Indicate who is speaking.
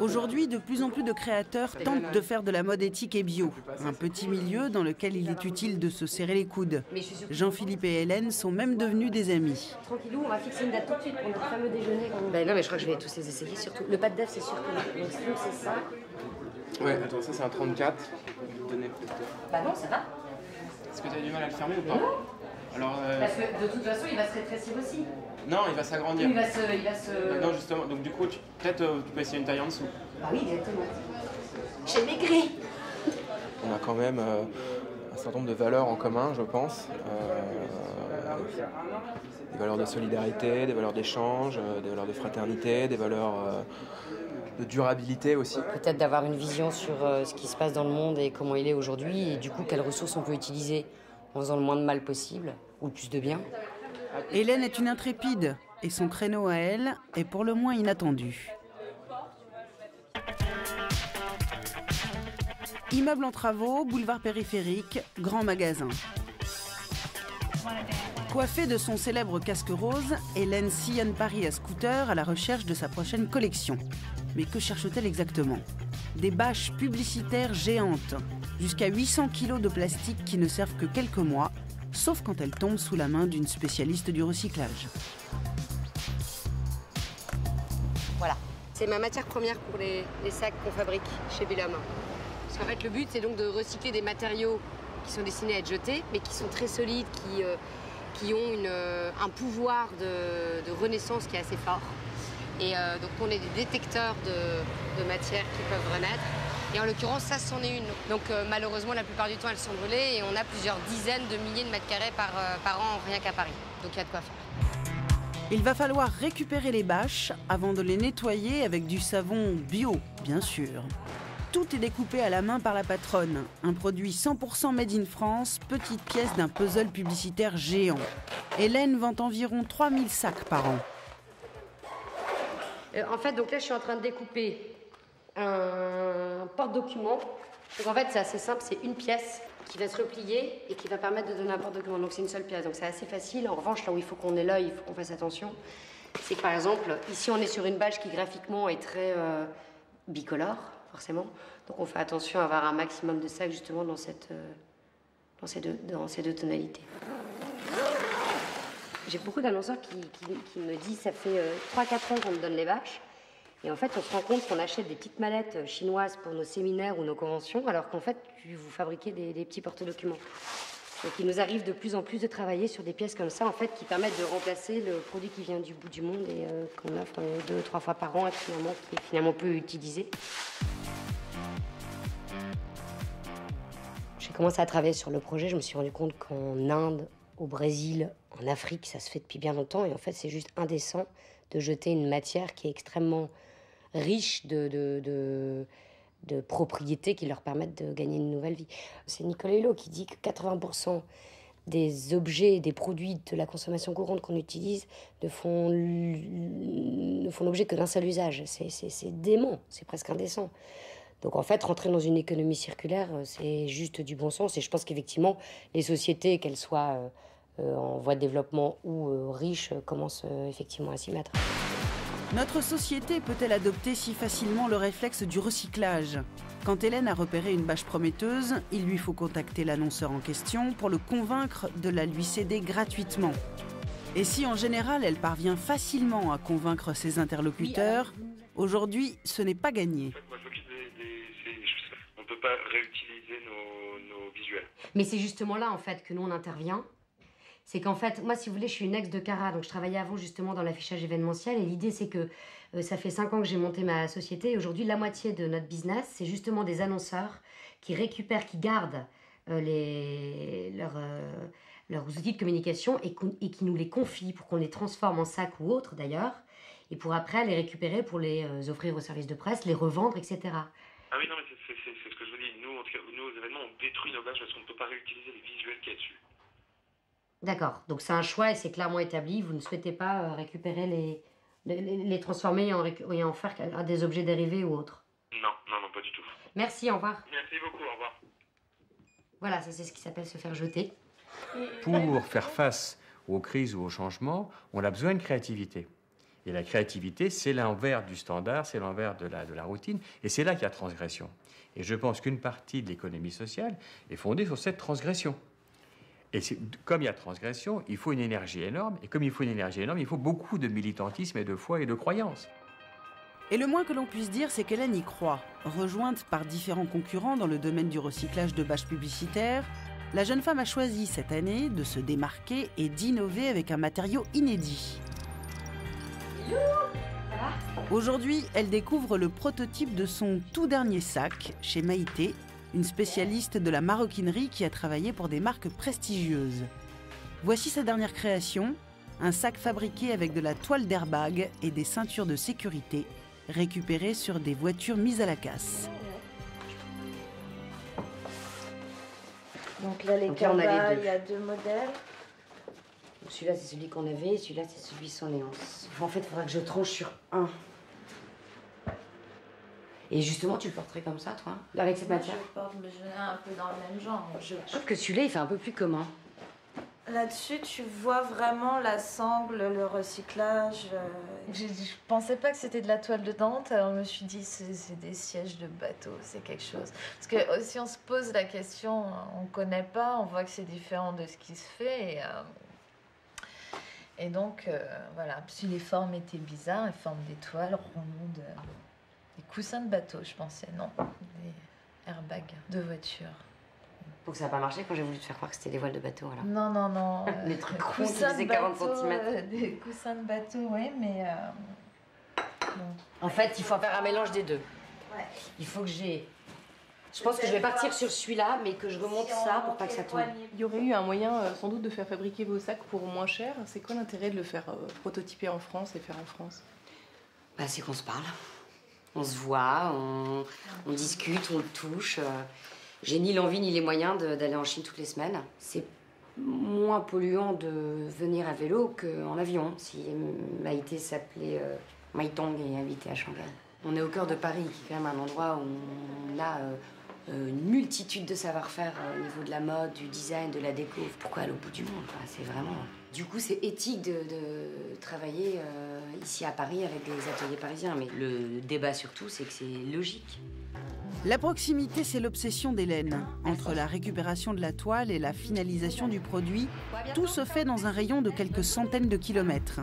Speaker 1: Aujourd'hui, de plus en plus de créateurs tentent de faire de la mode éthique et bio. Un petit milieu dans lequel il est utile de se serrer les coudes. Jean-Philippe et Hélène sont même devenus des amis.
Speaker 2: Tranquillou, on va fixer une date tout de suite pour notre fameux déjeuner. Ben non, mais je crois que je vais tous les essayer, surtout. Le pâte d'œuf, c'est sûr que le slim, c'est ça.
Speaker 3: Ouais, attends, ça c'est un 34.
Speaker 2: Bah non, ça va.
Speaker 3: Est-ce que tu as du mal à le fermer ou pas?
Speaker 2: Non.
Speaker 3: Alors,
Speaker 2: Parce que de toute façon, il va se rétrécir aussi.
Speaker 3: Non, il va s'agrandir.
Speaker 2: Il va se...
Speaker 3: Non, justement. Donc du coup, peut-être tu peux essayer une taille en dessous.
Speaker 2: Bah oui, exactement. J'ai maigri.
Speaker 3: On a quand même un certain nombre de valeurs en commun, je pense. Des valeurs de solidarité, des valeurs d'échange, des valeurs de fraternité, des valeurs de durabilité aussi.
Speaker 2: Peut-être d'avoir une vision sur ce qui se passe dans le monde et comment il est aujourd'hui, et du coup, quelles ressources on peut utiliser en faisant le moins de mal possible, ou le plus de bien.
Speaker 1: Hélène est une intrépide, et son créneau à elle est pour le moins inattendu. Immeuble en travaux, boulevard périphérique, grand magasin. Coiffée de son célèbre casque rose, Hélène sillonne Paris à scooter à la recherche de sa prochaine collection. Mais que cherche-t-elle exactement? Des bâches publicitaires géantes, jusqu'à 800 kilos de plastique qui ne servent que quelques mois, sauf quand elles tombent sous la main d'une spécialiste du recyclage.
Speaker 2: Voilà, c'est ma matière première pour les sacs qu'on fabrique chez Bellama. Parce qu'en fait, le but, c'est donc de recycler des matériaux qui sont destinés à être jetés, mais qui sont très solides, qui ont un pouvoir de renaissance qui est assez fort. Et donc, on est des détecteurs de matières qui peuvent renaître. Et en l'occurrence, ça, c'en est une. Donc, malheureusement, la plupart du temps, elles sont brûlées et on a plusieurs dizaines de milliers de mètres carrés par an, rien qu'à Paris. Donc, il y a de quoi faire.
Speaker 1: Il va falloir récupérer les bâches avant de les nettoyer avec du savon bio, bien sûr. Tout est découpé à la main par la patronne. Un produit 100% made in France, petite pièce d'un puzzle publicitaire géant. Hélène vend environ 3000 sacs par an.
Speaker 2: En fait, donc là, je suis en train de découper un porte-document. Donc en fait, c'est assez simple, c'est une pièce qui va se replier et qui va permettre de donner un porte-document. Donc c'est une seule pièce, donc c'est assez facile. En revanche, là où il faut qu'on ait l'œil, il faut qu'on fasse attention, c'est que par exemple, ici on est sur une bâche qui graphiquement est très bicolore, forcément. Donc on fait attention à avoir un maximum de sacs justement dans ces deux tonalités. J'ai beaucoup d'annonceurs qui me disent ça fait 3-4 ans qu'on me donne les bâches. Et en fait, on se rend compte qu'on achète des petites mallettes chinoises pour nos séminaires ou nos conventions, alors qu'en fait, vous fabriquez des petits porte-documents. Donc il nous arrive de plus en plus de travailler sur des pièces comme ça, en fait, qui permettent de remplacer le produit qui vient du bout du monde et qu'on offre 2-3 fois par an et qui est finalement peu utilisé. J'ai commencé à travailler sur le projet, je me suis rendu compte qu'en Inde, au Brésil, en Afrique, ça se fait depuis bien longtemps. Et en fait, c'est juste indécent de jeter une matière qui est extrêmement riche de propriétés qui leur permettent de gagner une nouvelle vie. C'est Nicolas Hulot qui dit que 80% des objets, des produits de la consommation courante qu'on utilise ne font l'objet que d'un seul usage. C'est dément, c'est presque indécent. Donc en fait, rentrer dans une économie circulaire, c'est juste du bon sens. Et je pense qu'effectivement, les sociétés, qu'elles soient en voie de développement ou riches, commencent effectivement à s'y mettre.
Speaker 1: Notre société peut-elle adopter si facilement le réflexe du recyclage? Quand Hélène a repéré une bâche prometteuse, il lui faut contacter l'annonceur en question pour le convaincre de la lui céder gratuitement. Et si en général elle parvient facilement à convaincre ses interlocuteurs, aujourd'hui ce n'est pas gagné.
Speaker 4: On ne peut pas réutiliser nos visuels.
Speaker 2: Mais c'est justement là en fait que nous on intervient. C'est qu'en fait, moi, si vous voulez, je suis une ex de Cara, donc je travaillais avant justement dans l'affichage événementiel. Et l'idée, c'est que ça fait 5 ans que j'ai monté ma société. Et aujourd'hui, la moitié de notre business, c'est justement des annonceurs qui récupèrent, qui gardent leurs outils de communication et qui nous les confient pour qu'on les transforme en sacs ou autres d'ailleurs. Et pour après les récupérer pour les offrir aux services de presse, les revendre, etc.
Speaker 4: Ah oui, non, mais c'est ce que je vous dis. Nous, en tout cas, nous, aux événements, on détruit nos bâches parce qu'on ne peut pas réutiliser les visuels qu'il y a dessus.
Speaker 2: D'accord, donc c'est un choix et c'est clairement établi. Vous ne souhaitez pas récupérer les transformer et en faire des objets dérivés ou autres?
Speaker 4: Non, pas du tout.
Speaker 2: Merci, au revoir.
Speaker 4: Merci beaucoup, au revoir.
Speaker 2: Voilà, ça c'est ce qui s'appelle se faire jeter.
Speaker 5: Pour faire face aux crises ou aux changements, on a besoin de créativité. Et la créativité, c'est l'envers du standard, c'est l'envers de la routine, et c'est là qu'il y a transgression. Et je pense qu'une partie de l'économie sociale est fondée sur cette transgression. Et comme il y a transgression, il faut une énergie énorme, et comme il faut une énergie énorme, il faut beaucoup de militantisme et de foi et de croyance.
Speaker 1: Et le moins que l'on puisse dire, c'est qu'Hélène y croit. Rejointe par différents concurrents dans le domaine du recyclage de bâches publicitaires, la jeune femme a choisi cette année de se démarquer et d'innover avec un matériau inédit. Aujourd'hui, elle découvre le prototype de son tout dernier sac chez Maïté, une spécialiste de la maroquinerie qui a travaillé pour des marques prestigieuses. Voici sa dernière création, un sac fabriqué avec de la toile d'airbag et des ceintures de sécurité, récupérées sur des voitures mises à la casse.
Speaker 2: Donc là, les cabas, il y a 2 modèles. Celui-là, c'est celui qu'on avait, celui-là, c'est celui sans néance. En fait, il faudra que je tranche sur un. Et justement, tu le porterais comme ça, toi, avec cette matière?
Speaker 6: Je le porte, mais je viens un peu dans le même genre.
Speaker 2: Je trouve que celui-là, il fait un peu plus commun.
Speaker 6: Là-dessus, tu vois vraiment la sangle, le recyclage. Je pensais pas que c'était de la toile de Dante, alors je me suis dit c'est des sièges de bateau, c'est quelque chose. Parce que si on se pose la question, on connaît pas, on voit que c'est différent de ce qui se fait. Et donc, voilà, si les formes étaient bizarres, les formes d'étoiles, rondes, des coussins de bateau, je pensais, non, des airbags de voiture.
Speaker 2: Donc ça n'a pas marché quand j'ai voulu te faire croire que c'était des voiles de bateau, alors.
Speaker 6: Non.
Speaker 2: Les trucs ronds qui faisaient 40 cm.
Speaker 6: Des coussins de bateau, oui, mais... bon.
Speaker 2: En fait, il faut faire un mélange des deux.
Speaker 6: Ouais.
Speaker 2: Il faut que j'ai... Je pense que je vais partir sur celui-là, mais que je remonte ça pour pas que ça tombe.
Speaker 7: Il y aurait eu un moyen, sans doute, de faire fabriquer vos sacs pour moins cher. C'est quoi l'intérêt de le faire prototyper en France et faire en France?
Speaker 2: Bah, c'est qu'on se parle. On se voit, on discute, on le touche. J'ai ni l'envie ni les moyens d'aller en Chine toutes les semaines. C'est moins polluant de venir à vélo qu'en avion, si Maïté s'appelait Maïtong et habitait à Shanghai. On est au cœur de Paris, qui est quand même un endroit où on a une multitude de savoir-faire au niveau de la mode, du design, de la déco. Pourquoi aller au bout du monde? C'est vraiment... Du coup, c'est éthique de travailler ici à Paris avec des ateliers parisiens. Mais le débat surtout, c'est que c'est logique.
Speaker 1: La proximité, c'est l'obsession d'Hélène. Entre la récupération de la toile et la finalisation du produit, tout se fait dans un rayon de quelques centaines de kilomètres.